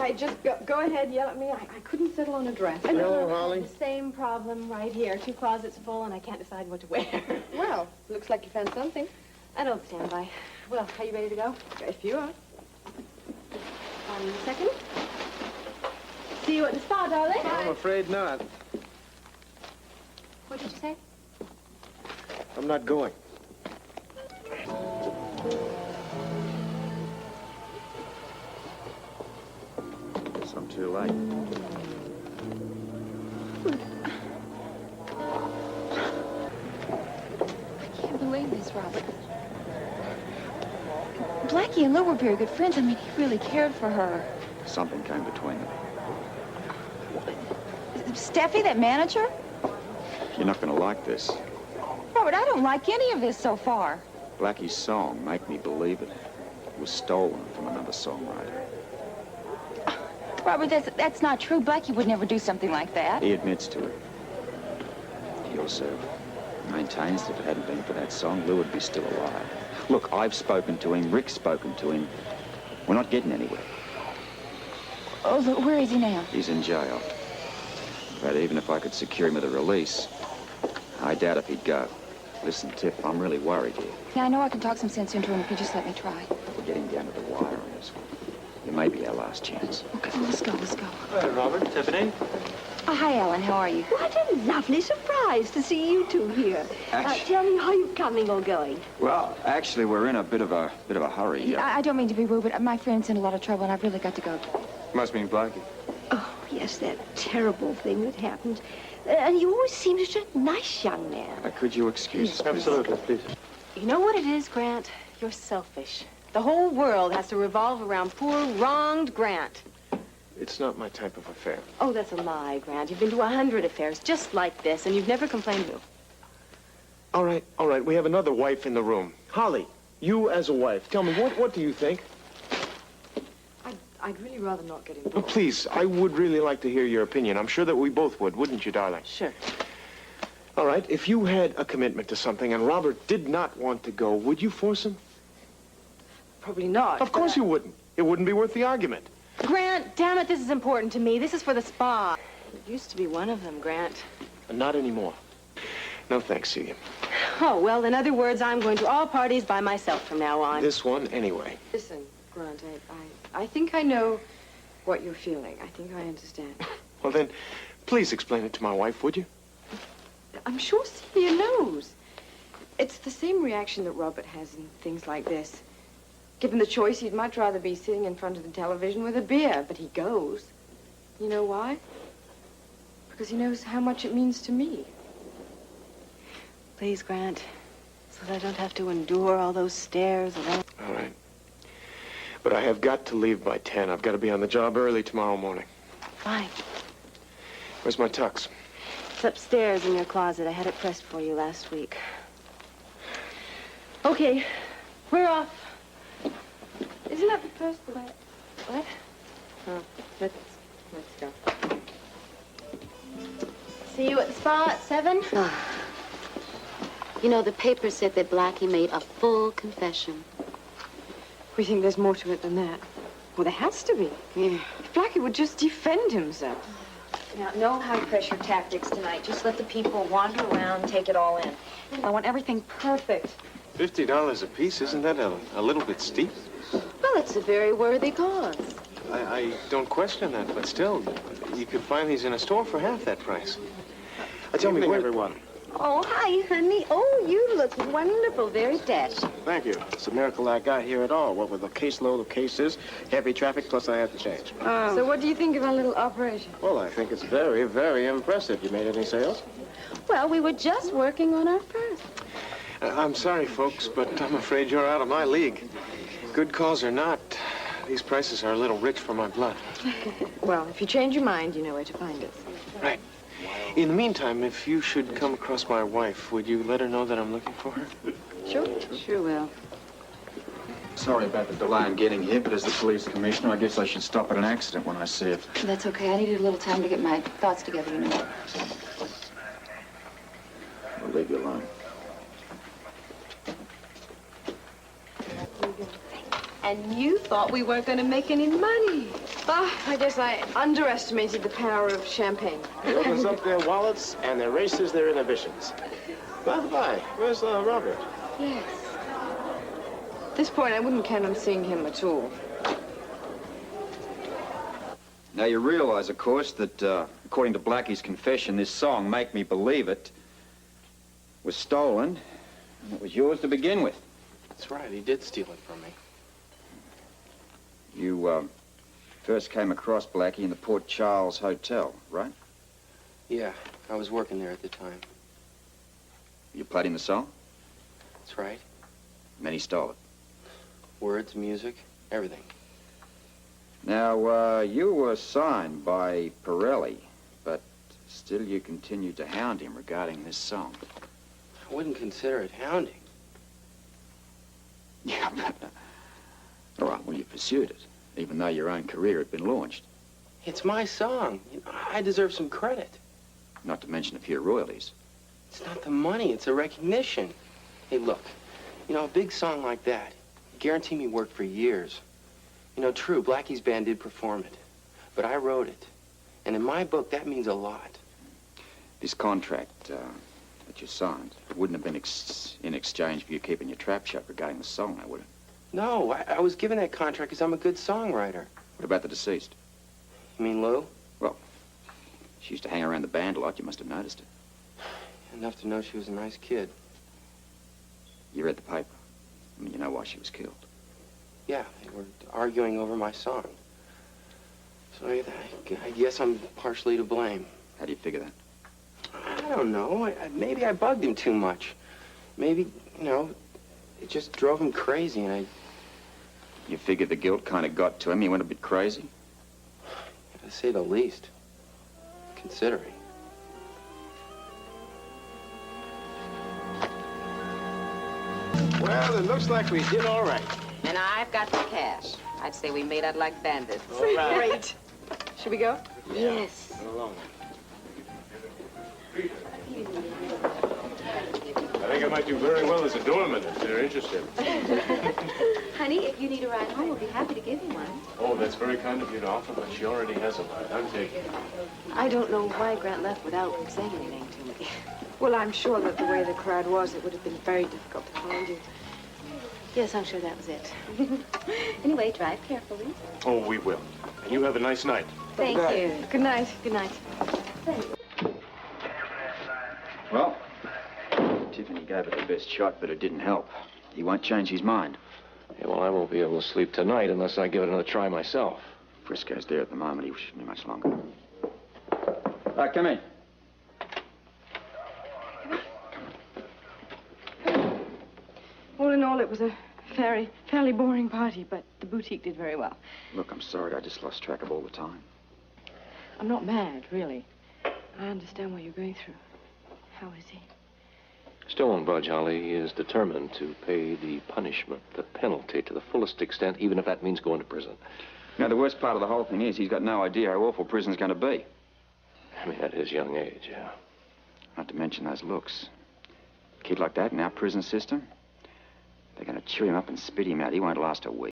right, just go ahead, yell at me. I couldn't settle on a dress. Hello, Holly. The same problem right here. 2 closets full, and I can't decide what to wear. Well, looks like you found something. I don't stand by. Well, are you ready to go? If you are. 1 second. See you at the spa, darling. I'm afraid not. What did you say? I'm not going. Guess I'm too late. I can't believe this, Robert. Blackie and Lou were very good friends. I mean, he really cared for her. Something came between them. Steffi, that manager? You're not going to like this. Robert, I don't like any of this so far. Blackie's song, Make Me Believe It, was stolen from another songwriter. Robert, that's not true. Blackie would never do something like that. He admits to it. He also maintains that if it hadn't been for that song, Lou would be still alive. Look, I've spoken to him, Rick's spoken to him. We're not getting anywhere. Oh, look, where is he now? He's in jail. But even if I could secure him with a release, I doubt if he'd go. Listen, Tiff, I'm really worried here. Now, I know I can talk some sense into him if you just let me try. We're getting down to the wire on this one. It may be our last chance. Okay, well, let's go. Hi, Robert. Tiffany. Oh, hi, Ellen. How are you? What a lovely surprise to see you two here. Tell me how you coming or going. Well, actually, we're in a bit of a hurry. I don't mean to be rude, but my friend's in a lot of trouble, and I've really got to go. Must mean Blackie. Oh, yes, that terrible thing that happened. And you always seemed such a nice young man. Could you excuse us, please? Absolutely, please. You know what it is, Grant? You're selfish. The whole world has to revolve around poor, wronged Grant. It's not my type of affair. Oh, that's a lie, Grant. You've been to 100 affairs just like this, and you've never complained to. All right. We have another wife in the room. Holly, you as a wife, tell me, what do you think? I'd really rather not get Oh, involved. please, I would really like to hear your opinion. I'm sure that we both would, wouldn't you, darling? Sure. All right, if you had a commitment to something and Robert did not want to go, would you force him? Probably not. Of course you wouldn't. It wouldn't be worth the argument. Grant, damn it, this is important to me. This is for the spa. You used to be one of them, Grant. Not anymore. No thanks, Celia. Oh, well, in other words, I'm going to all parties by myself from now on. This one, anyway. Listen, Grant, I think I know what you're feeling. I think I understand. Well, then, please explain it to my wife, would you? I'm sure Celia knows. It's the same reaction that Robert has in things like this. Given the choice, he'd much rather be sitting in front of the television with a beer, but he goes. You know why? Because he knows how much it means to me. Please, Grant, so that I don't have to endure all those stares alone. All right. But I have got to leave by 10. I've got to be on the job early tomorrow morning. Fine. Where's my tux? It's upstairs in your closet. I had it pressed for you last week. Okay, we're off. Isn't that the first what? What? Oh, let's go. See you at the spa at 7? You know, the paper said that Blackie made a full confession. We think there's more to it than that. Well, there has to be. Yeah. If Blackie would just defend himself. Now, no high-pressure tactics tonight. Just let the people wander around, take it all in. I want everything perfect. $50 a piece, isn't that a little bit steep? Well, it's a very worthy cause. I don't question that, but still, you could find these in a store for half that price. Tell me, everyone. Oh, hi, honey. Oh, you look wonderful. Very dashing. Thank you. It's a miracle I got here at all. What with the caseload of cases, heavy traffic, plus I had to change. So what do you think of our little operation? Well, I think it's very, very impressive. You made any sales? Well, we were just working on our first. I'm sorry, folks, but I'm afraid you're out of my league. Good cause or not, these prices are a little rich for my blood. Well, if you change your mind, you know where to find us. Right. In the meantime, if you should come across my wife, would you let her know that I'm looking for her? Sure will. Sorry about the delay in getting here, but as the police commissioner, I guess I should stop at an accident when I see it. That's okay. I needed a little time to get my thoughts together, you know. I'll leave you alone. And you thought we weren't going to make any money. I guess I underestimated the power of champagne. It opens up their wallets and erases their inhibitions. Bye. Where's Robert? Yes. At this point, I wouldn't count on seeing him at all. Now, you realize, of course, that according to Blackie's confession, this song, Make Me Believe It, was stolen, and it was yours to begin with. That's right, he did steal it from me. You first came across Blackie in the Port Charles Hotel, right? Yeah, I was working there at the time. You played him the song, That's right. and then he stole it. Words, music, everything. Now, you were signed by Pirelli, but still you continued to hound him regarding this song. I wouldn't consider it hounding. Yeah, but... all right, well, you pursued it, even though your own career had been launched. It's my song. You know, I deserve some credit. Not to mention a few royalties. It's not the money, it's the recognition. Hey, look, you know, a big song like that, guarantee me work for years. You know, true, Blackie's band did perform it, but I wrote it. And in my book, that means a lot. This contract that you signed wouldn't have been in exchange for you keeping your trap shut regarding the song, now, would it? No, I was given that contract because I'm a good songwriter. What about the deceased? You mean Lou? Well, she used to hang around the band a lot. You must have noticed it. Enough to know she was a nice kid. You read the paper. I mean, you know why she was killed. Yeah, they were arguing over my song. So I guess I'm partially to blame. How do you figure that? I don't know. Maybe I bugged him too much. Maybe, you know, it just drove him crazy, and You figured the guilt kind of got to him. He went a bit crazy? to say the least, considering. Well, it looks like we did all right. And I've got the cash. I'd say we made out like bandits. All right. Great. Should we go? Yes. Go along. I think I might do very well as a doorman if they're interested. Honey, if you need a ride home, we'll be happy to give you one. Oh, that's very kind of you to offer, but she already has a ride. I'm taking it. I don't know why Grant left without saying anything to me. Well, I'm sure that the way the crowd was, it would have been very difficult to find you. Yes, I'm sure that was it. Anyway, drive carefully. Oh, we will. And you have a nice night. Thank you. Good night. Good night. Well, Tiffany gave it her best shot, but it didn't help. He won't change his mind. Yeah, well, I won't be able to sleep tonight unless I give it another try myself. Frisco's there at the moment. He shouldn't be much longer. Come in. All in all, it was a fairly boring party, but the boutique did very well. Look, I'm sorry. I just lost track of all the time. I'm not mad, really. I understand what you're going through. How is he? Still won't budge, Holly. He is determined to pay the punishment, the penalty, to the fullest extent, even if that means going to prison. Now, the worst part of the whole thing is he's got no idea how awful prison's going to be. I mean, at his young age, yeah. Not to mention those looks. A kid like that in our prison system, they're going to chew him up and spit him out. He won't last a week.